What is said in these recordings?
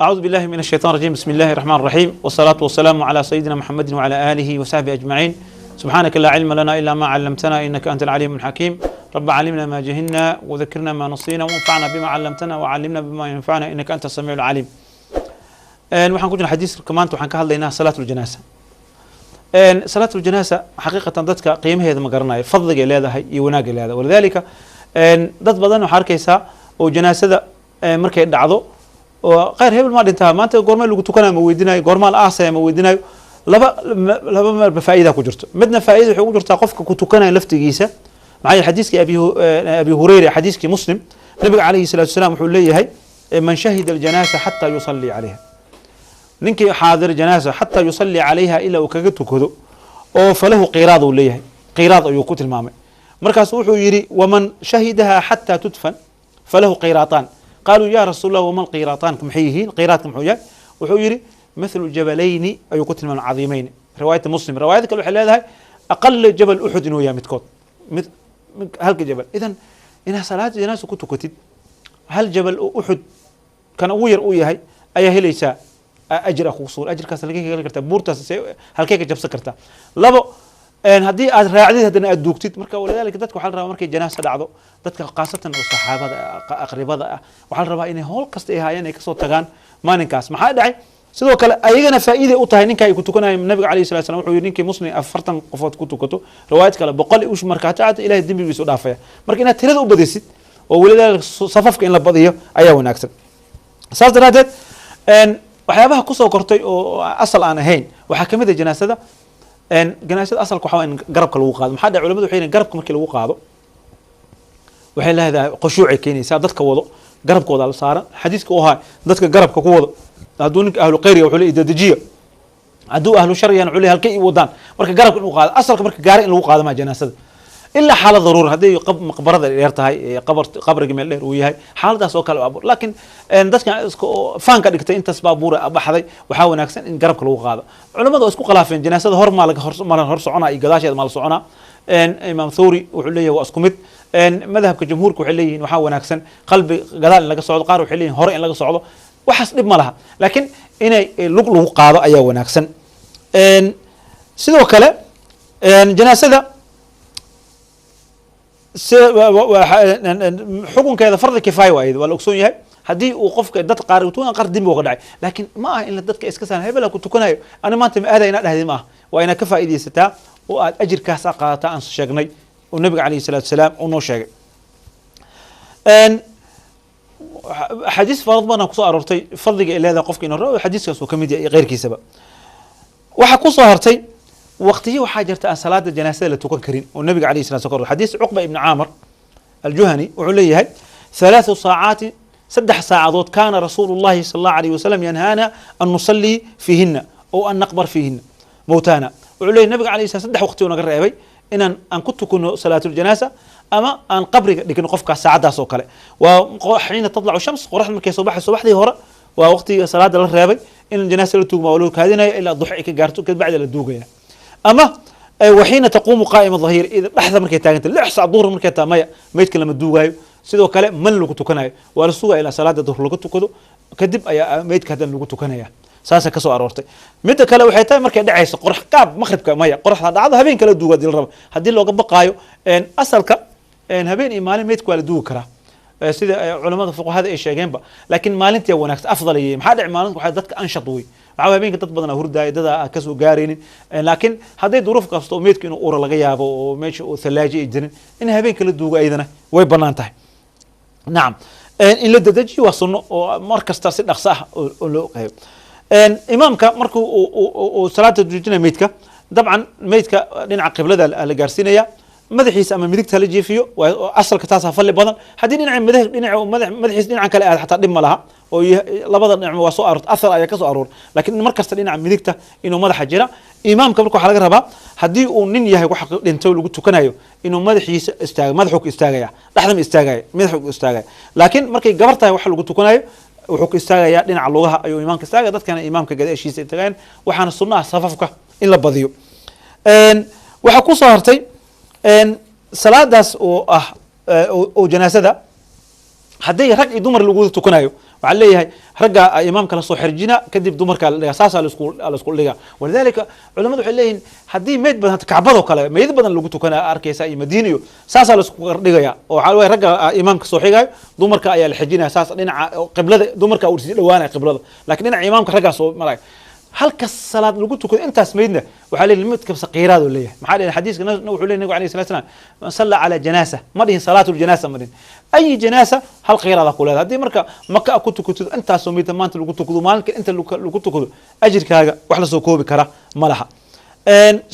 أعوذ بالله من الشيطان الرجيم. بسم الله الرحمن الرحيم، والصلاة والسلام على سيدنا محمد وعلى آله وصحبه أجمعين. سبحانك لا علم لنا إلا ما علمتنا إنك أنت العليم الحكيم. رب علمنا ما جهلنا وذكرنا ما نصينا وانفعنا بما علمتنا وعلمنا بما ينفعنا إنك أنت السميع العليم. waxaan ku jirnaa xadiiska maanta waxaan ka hadlaynaa salaatul janaasa. salaatul janaasa xaqiiqatan dadka qiimaheeda ma garanayo, fadliga leedahay iyo wanaaga leedahay. walidaalika dad badan waxaa arkaysaa oo janaasada markay dhacdo oo qayr hebel ma dhintaa maanta goorma lagu tukanayo ma weydiinayo, goorma la aasaya ma weydiinayo. laba marba faa'iida ku jirto. midna faa'iida waxay ku jirtaa qofka ku tukanaya laftigiisa. maxay xadiiskii abi hurayra xadiiskii muslim nabiga calayhi salaatu wasalaam wuxuu leeyahay man shahida aljanaasa xataa yusalli calayha, ninkii xaadir janaasa xataa yusalli calayha ilaa uu kaga tukado oo falahu qiraad uu leeyahay. qiraad ayuu ku tilmaamay. markaas wuxuu yidhi waman shahidaha xataa tudfan falahu qiraataan. qaaluu ya rasuul allah waman qiraataanka maxay yihiin? qiraadka muxuu yahay? wuxuu yidhi mithlu jabalayni ayuu ku tilmaamay cadiimayni. riwaayadda muslim. riwaayada kale waxay leedahay aqala jabal uxud inuu yahay midkood, halka jabal. idan inaad salaada janaasa ku tukatid hal jabal oo uxud kan ugu yar uu yahay ayaa helaysaa ajir kugu sugan. ajirkaas halkee ka heli kartaa? buurtaas halkee ka jabsan kartaa? labo haddii aad raacdid haddana aad duugtid. marka walidaalika dadka waxaa la rabaa markay janaasa dhacdo dadka khaasatan oo saxaabada aqribada ah waxaa la rabaa inay howl kasta ay haayeen ay kasoo tagaan maalinkaas. maxaa dhacay? sidoo kale ayagana faa'iiday u tahay ninka ay ku tukanayeen. nabiga calayhi salatu wasalam wuxuu yidhi ninkii muslim 40 qofood ku tukato, riwaayad kale 100 ush markaata ilaahay dembigiisa u dhaafaya. marka inaad tirada u badisid oo walidaalika safafka in la badiyo ayaa wanaagsan. saas daraadeed waxyaabaha kusoo kortay oo asal aan ahayn waxaa kamid ah janaasada. janaasada asalka waxaa in garabka lagu qaado. maxaa dhaca? culimadu waxay yihiin garabka markii lagu qaado waxay leedahay khushuucay keenaysaa. dadka wado garabkooda la saaran. xadiiska u ahaa dadka garabka ku wado hadduu ninka ahlu khayriga wuxuu leeyahay dedejiya, hadduu ahlu sharrigan wuxuu leeyahay halkay i wadaan. marka garabka in uu qaado asalka marka gaara in lagu qaado maa janaasada ilaa xaalad daruura hadday maqbarada dheer tahay qabriga meel dheer uu yahay xaaladaas oo kale abuur. laakiin dadkan faanka dhigtay intaas baabuura baxday waxaa wanaagsan in garabka lagu qaado. culimadu waa isku khilaafeen janaasada hor maa hor soconaa iyo gadaasheeda maa la soconaa. imaam thawri wuxuu leeyahay waa isku mid. madhabka jamhuurka waxay leeyihiin waxaa wanaagsan qalbi gadaal in laga socdo. qaar waxay leeyihin hore in laga socdo. waxaas dhib ma laha, laakiin inay lug lagu qaado ayaa wanaagsan. sidoo kale janaasada xukunkeeda fardi kifaaya waa la ogsoon yahay. haddii uu qofka dad qaar qaar dembi uga dhacay, laakiin ma aha in dadka iska saan hebel ku tukanayo ani maanta ma aada inaad dhahdi ma aha. waa inaad ka faa'iidaysataa oo aad ajirkaas qaadataa aan sheegnay oo nabiga calayhi salaatu wasalaam uu noo sheegay. xadiis farad badan kusoo aroortay fadliga ay leedahay qofka inuu raaco. xadiiskaas uu ka mid yahay qeyrkiisaba. waxaa kusoo hartay waqtiyo waxaa jirta aan salaada janaasada la tukan karin oo nabiga calayhi salatu wasalam xadiis cuqba ibn caamir aljuhani wuxuu leeyahay 3 saacaat 3 saacadood kaana rasuulullaahi sallallahu alayhi wasallam yanhaana an nusalli fiihinna oo an naqbar fiihinna mawtaana. wuxuu leeyahay nabiga calayhi salatu wasalam 3 waqti oo naga reebay inaan aan ku tukano salaatul janaasa ama aan qabriga dhigno qofka saacadaas oo kale. waa xiina tadlacu shams, qoraxda markay soo baxayso subaxdii hore waa waqtiga salaada la reebay in janaasa la tuugma walow kaadinayo ilaa duxi ka gaarto kadib la duugaya. ama waxiina taquumu qaa'ima dhahir ida dhaxda markay taaganta 6 saac duhur markay taamaya meydka lama duugayo. sidoo kale man lagu tukanayo waa la sugaa ilaa salaada duhur lagu tukado kadib ayaa meydka hadan lagu tukanaya. saasa ka soo aroortay. midda kale waxay tahay markay dhacayso qorax qaab maqribka maya qoraxda dhacdo habeen kala duuga dil raba hadii looga baqaayo asalka habeen iyo maalin meydka waa la duugi karaa sida culimada fuqahada ay sheegeenba. laakiin maalintii wanaagsan afdal yahay. maxaa dhici maalinta waxay dadka anshad way waxaa habeenka dad badan hurdaaya dad ka soo gaaraynin. laakiin hadday duruuf kasto meydka inuu uur laga yaabo oo meesha uu thalaaji ay jirin in habeenka la duugo ayadana way banaan tahay. nacam in la dedejiyo waa sunno oo mar kasta si dhaqso ah oo loo qeyb. imaamka markuu uu salaada dujinaya meydka dabcan meydka dhinaca qiblada la gaarsiinaya madaxiisa ama midigta la jeefiyo asalka taas fadli badan. haddii madaxiisa dhinaca kale aad xataa dhib ma laha oo labada dhinac waa soo aroort asal ayaa ka soo aroor. laakiin mar kasta dhinaca midigta inuu madaxa jira. imaamka marka waxaa laga rabaa haddii uu nin yahay wax dhinto lagu tukanayo inuu madaxiisa istaago. madaxuu ku istaagaya dhaxda ma istaagaya madaxuu ku istaagaya. laakiin markay gabar tahay wax lagu tukanayo wuxuu ku istaagayaa dhinaca lugaha ayuu imaamka istaagaya. dadkana imaamka gadaashiisa tagaan waxaana sunnaha safafka in la badiyo. waxaa ku soo hartay salaadaas oo ah oo janaasada hadday rag iyo dumar lagu tukanayo waxaa leeyahay ragga imaamka lasoo xirjina kadib dumarka la dhigaa saasaa la isku dhigaa walidaalika culamadu waxay leeyihin haddii meyd badan kacbadoo kale meyd badan lagu tukanaa arkaysa iyo madiina iyo saasaa la isku dhigaya oo waxaa weeye ragga imaamka soo xigayo dumarka ayaa la xijinaya saas dhinaca qiblada dumarka uu sii dhawaanaya qiblada laakiin dhinaca imaamka raggaa soo maraya halka salaad lagu tukado intaas meydna waxaa leeyahay mid kabsa qiiraad oo leeyahay maxaa leeyahay xadiiska wuxuu leeyahay nabiga alayhi salatu wasalam man salla ala janaasa ma dhihin salaatul janaasa ma dhihin ay janaasa hal qiiraad ku leedahay haddii marka maka ku tukato intaas oo meydna maanta lagu tukado maalinka inta lagu tukado ajirkaaga wax la soo koobi kara ma laha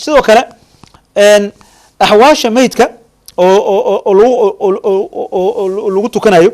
sidoo kale axwaasha meydka oo lagu tukanayo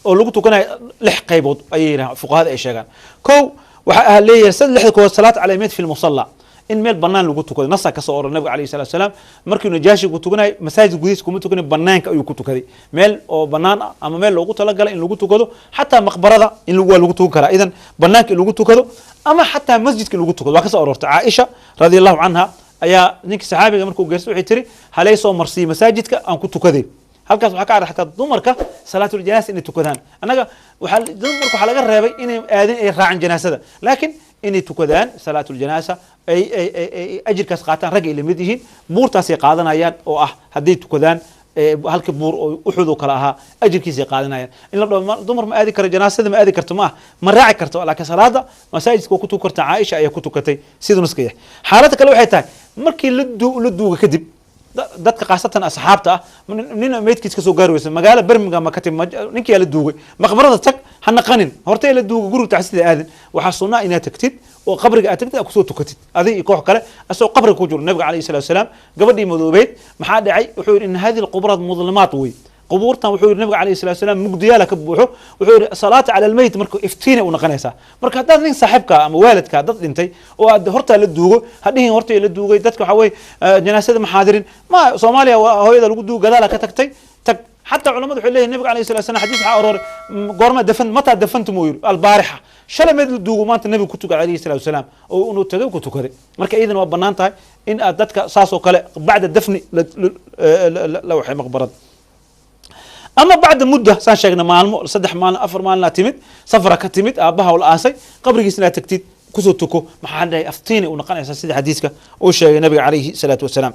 oo lagu tukanayo 6 qaybood ayay yiraahdaan fuqahaada ay sheegaan kow waxa leeyahay saddex kood salaat cala meyd fi musalla in meel banaan lagu tukado nasa ka soo oran nabiga alayhi salatu wasalam markii najaashi ku tukanay masaajid gudihiisa kuma tukanay banaanka ayuu ku tukaday meel oo banaan ama meel loogu talagalay in lagu tukado xataa maqbarada in lagu tukan karaa idan banaanka in lagu tukado ama xataa masjidka lagu tukado waa ka soo orortay Aisha radiyallahu anha ayaa ninka saxaabiga markuu geerso waxay tiri halay soo marsii masaajidka aan ku tukaday halkaas waxa ka aragtaa dumarka salaatul janaasa inay tukadaan anaga dumarku waxa laga reebay inay aadin ay raacin janaasada laakiin inay tukadaan salaatul janaasa ay ajirkaas qaataan rag ay lamid yihiin buurtaas ay qaadanayaan oo ah haday tukadaan halka buur oo uxud kala aha ajirkiisa qaadanayaan in la dhaw dumar ma aadi karo janaasada ma aadi karto ma raaci karto laakiin salaada masaajidka ku tukarta Aisha ayaa ku tukatay sidoo naskaya xaaladda kale waxay tahay markii la duuga kadib dadka qaasatan asxaabta nin meedkiis ka soo gaaraysa magaala Birmingham ma ka tim ninkii la duugay maqbarada tag hana qanin hortay la duugo guriga taxsiida aadan waxa sunnah inaad tagtid oo qabriga aad tagtid ku soo tukatid adii koox kale asoo qabriga ku jiro nabiga kaleey sallallahu alayhi wasallam gabadhii madoobeed maxaa dhacay wuxuu yiri in hadii alqubrad mudlimaat way qubuurtan wuxuu yiri nabiga kaleey sallallahu alayhi wasallam mugdiyaala ka buuxo wuxuu yiri salaata ala almayt markuu iftiina u naqanaysa marka hadaad nin saaxiibka ama waalidka dad dhintay oo aad horta la duugo hadhiin horta la duugay dadka waxa way janaasada maxaadirin ma Soomaaliya hooyada lagu duugo gadaal ka tagtay tag حتى علماء waxay leeyihiin nabiga kaleey sallallahu alayhi wasallam xadiis waxa aroor goorma dafan mata dafantu mooyir albariha shalay mid duugo maanta nabiga ku tuga kaleey sallallahu alayhi wasallam oo uu tagay ku tukaday marka iidan waa banaan tahay in aad dadka saas oo kale bacda dafni la waxay maqbarad أما بعد مدة سان شيخنا مالمو 3 مال 4 مالنا تيمد سفرة كتيمد أباها ولا آسي قبل جسنا تكتيد كسو تكو محل أفتيني ونقنا أساس حديثك وشيء النبي عليه الصلاة والسلام.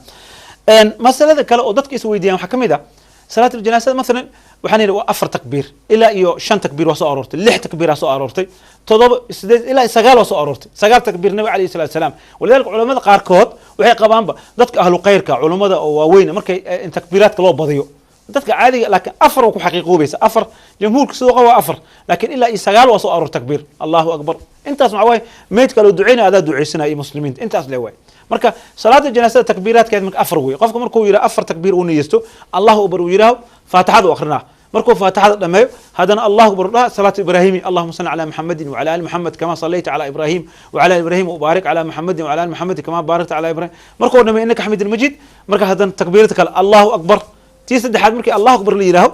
إن مسألة ذا كلا أودتك يسوي ديان حكم إذا صلاة الجنازة مثلا وحني أفر تكبير إلى إيو 6 تكبير وسو أرورتي 6 تكبير وسو أرورتي تضرب إلى سجال وسو أرورتي سجال تكبير النبي عليه الصلاة والسلام ولذلك علماء قاركود وهي قبان ضدك أهل قيرك علماء وين مركي إن تكبيرات كلها بضيو dadka caadiga laakiin afar ku xaqiiqoobaysa afar jamhuurka suuqa waa afar laakiin ilaa iyo 9 waa soo aroor takbiir Allahu akbar intaas ma way meedka loo duceeyna aad duceysana ay muslimiinta intaas leeyahay marka salaada janaasada takbiiraadkeed marka afar way qofka markuu yiraahdo afar takbiir uu niyeysto Allahu akbar uu yiraahdo faatixada uu akhrina markuu faatixada dhameeyo hadana Allahu akbar salaatu ibraahimi Allahumma salli ala Muhammadin wa ala ali Muhammad kama sallaita ala Ibrahim wa ala Ibrahim wa barik ala Muhammadin wa ala ali Muhammad kama barakta ala Ibrahim markuu dhameeyo innaka Hamidul Majid marka hadana takbiirta kale Allahu akbar تي سدحات مركي الله أكبر لي له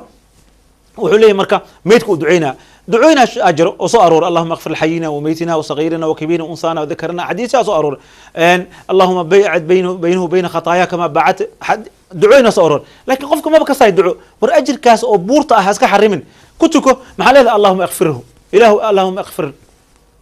وحليه مركا ميتكو دعينا أجر وصو أرور اللهم اغفر لحينا وميتنا وصغيرنا وكبيرنا وأنثانا وذكرنا حديث صو أرور اللهم باعد بينه وبين خطايا كما بعت دعينا صو أرور لكن قفكم ما بك صايد دعو ور أجر كاس أو بورتا هاسكا حرمن كتكو محل هذا اللهم اغفره اللهم اغفر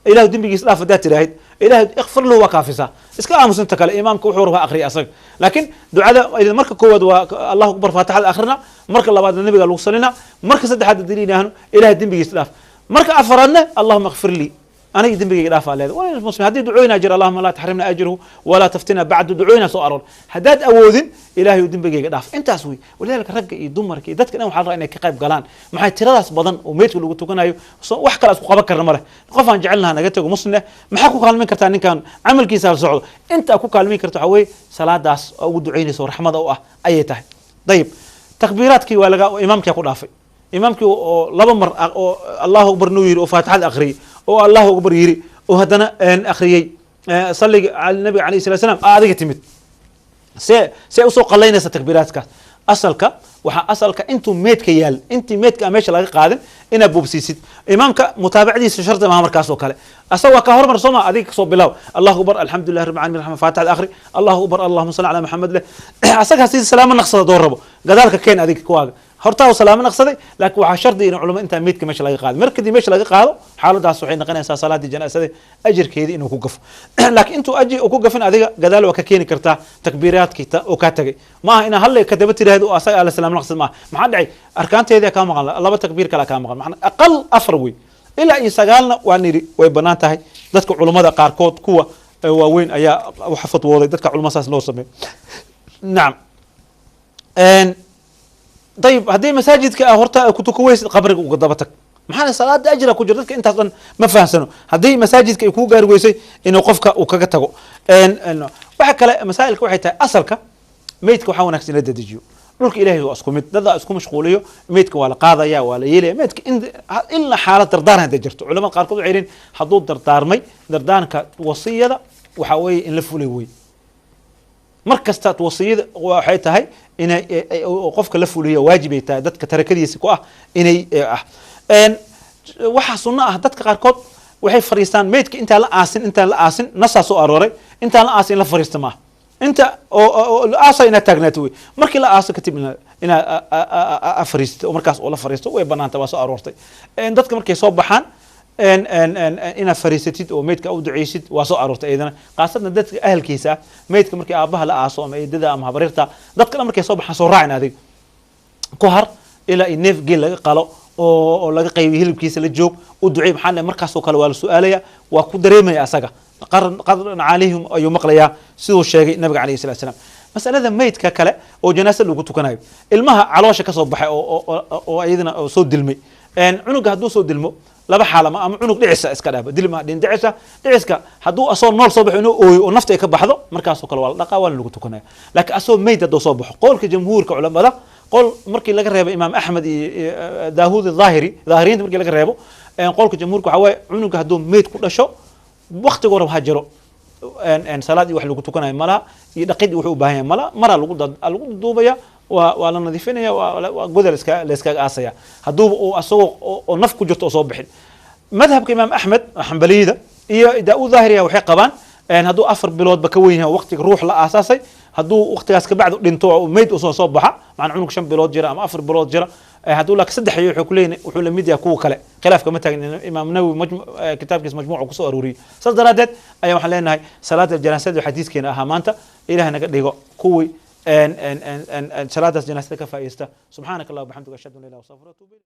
إله دين بيجي إسلاف ذات راهيد إله اغفر له وكافسه إسكا أمس أنت كلا إمامك وحورها آخر أصلا لكن دعاء إذا مرك كود الله أكبر فاتحة آخرنا مرك الله بعد النبي قال وصلنا مرك سد حد الدليل هنا إله دين بيجي إسلاف مرك أفرنا اللهم اغفر لي أنا يدين بيجي إسلاف على هذا ولا المسلم هذه دعونا أجر اللهم لا تحرمنا أجره ولا تفتنا بعد دعونا سؤال هداد أوذن إله يدين بيجي إسلاف أنت أسوي ولذلك رجع يدمرك إذا كنا وحال رأينا كقيب قلان مع تراث بدن وميت اللي قلت كنا وحكى لك قبكر مرة قفا جعلنا نجته ومسلم ما حكوا كلامي كرتان كان عمل كيسال صعود أنت أكو كلامي كرت عوي صلاة داس أو دعيني سو رحمة أو أيته طيب تكبيراتك ولا إمامك يقول رافي إمامك لبا مر الله أكبر نوير وفاتحة الأخري أو الله أكبر يري وهدنا أخري صلي على النبي عليه الصلاة والسلام هذا تمت سأسوق علينا ستكبيراتك أصلك وح أصلك أنتم ميت كيال أنت ميت كأمش لا قادم إن أبو بسيسد إمامك متابع دي شرط ما مركز وكله أسوى كهر مرسومة أديك صوب بلاو الله أكبر الحمد لله رب العالمين الرحمن فاتح الآخر الله أكبر اللهم صل على محمد له أسك هسي السلام النقص دور ربه قدرك كين أديك كواج horta salaamo naqsaday laakiin waxa shardi in culumada inta meedka meesha laga qaado markii meesha laga qaado xaaladaas waxay noqonaysaa salaadii janaasada ajirkeedii inuu ku gafo laakiin intuu ajir ku gafin adiga gadaal waa ka keeni kartaa takbiiraadkiita oo ka tagay maaha ina hal ka daba tiraahdo asaga ala salaam naqsad maaha maxaa dhacay arkaanteedii ka maqan laba takbiir kala ka maqan macna aqal afar way ilaa iyo sagaalna waa niri way banaan tahay dadka culimada qaarkood kuwa waaweyn ayaa waxa fatwooday dadka culimadaas loo sameeyo naam طيب هذه مساجد كهورتا كنت كويس قبرك وقدبتك maxaa salaada ajra ku jirta dadka intaas dhan ma fahansano hadii masaajidka ay ku gaar weysay inuu qofka uu kaga tago waxa kale masaa'ilka waxay tahay asalka meedka waxa wanaagsan la dedejiyo dhulka ilaahay waa isku mid dada isku mashquuliyo meedka waa la qaadaya waa la yeelaya meedka in la xaalad dardaaran hadda jirto culimada qaar kood waxay yireen haduu dardaarmay dardaanka wasiyada waxa weeye in la fulay way markasta wasiyada waxay tahay in qofka la fuliyo waajib ay tahay dadka tarakadiisa ku ah inay waxa sunna ah dadka qaar kood waxay fariistaan meedka inta la aasin nasa soo arooray inta la aasin la fariista ma inta oo aasa ina taagnato way markii la aasa kadib ina fariisto markaas oo la fariisto way banaanta waa soo aroortay dadka markay soo baxaan ina fariisatid oo meedka u duceysid waa soo aroortay ayadana qaasatan dadka ahalkiisa meedka markii aabaha la aaso ama eedada ama habarirta dadka markay soo baxaan soo raacin adig ku har ila neef geel laga qalo oo laga qaybiyo hilibkiisa la joog u duceey maxaa markaas oo kale waa la su'aalaya waa ku dareemaya asaga qadran calayhim ayuu maqlayaa sidoo sheegay nabiga calayhi salaatu wasalaam masalada meedka kale oo janaasa lagu tukanayo ilmaha caloosha ka soo baxay oo ayadana soo dilmay cunuga hadduu soo dilmo laba xaalama ama cunug dhicisa iska dhaaba dilma dhin dhiciska hadduu asoo nool soo baxo inuu ooyo oo nafta ay ka baxdo markaas oo kale waa la dhaqaa waa lagu tukanaya laakiin asoo meyd hadduu soo baxo qowlka jamhuurka culimada qol markii laga reebo imaam axmed iyo daawud dhaahiriinta markii laga reebo qolka jamhuurka waxa waaye cunuga hadduu meyd ku dhasho waqtiga hore ha jiro salaad wax lagu tukanayo malaha iyo dhaqid wuxuu u baahan yahay malaha mara lagu duubaya waa la nadiifinaya waa godol la iska aasaya hadduu uu asagoo oo naf ku jirto oo soo bixin madhabka imaam axmed xambaliyada iyo daawud dhaahiriya waxay qabaan hadduu 4 biloodba ka weyn yahay waqtiga ruux la aasaasay hadduu waqtigaas ka bacdo dhinto oo meyd u soo baxa macna cunug 5 bilood jira ama 4 bilood jira hadduu la saddex iyo wuxuu ku leeyahay wuxuu la mid yahay kuwa kale khilaafka ma taagin imaam nawawi kitaabkiisa majmuuc ku soo aruuriyay sadaradeed ayaa waxaan leenahay salaada janaasada xadiiskeena ahaa maanta ilaahay naga dhigo kuwii salaadaas janaasada ka faa'iista subhanaka allah wa bihamdika ashhadu an la ilaha illa anta astaghfiruka wa atubu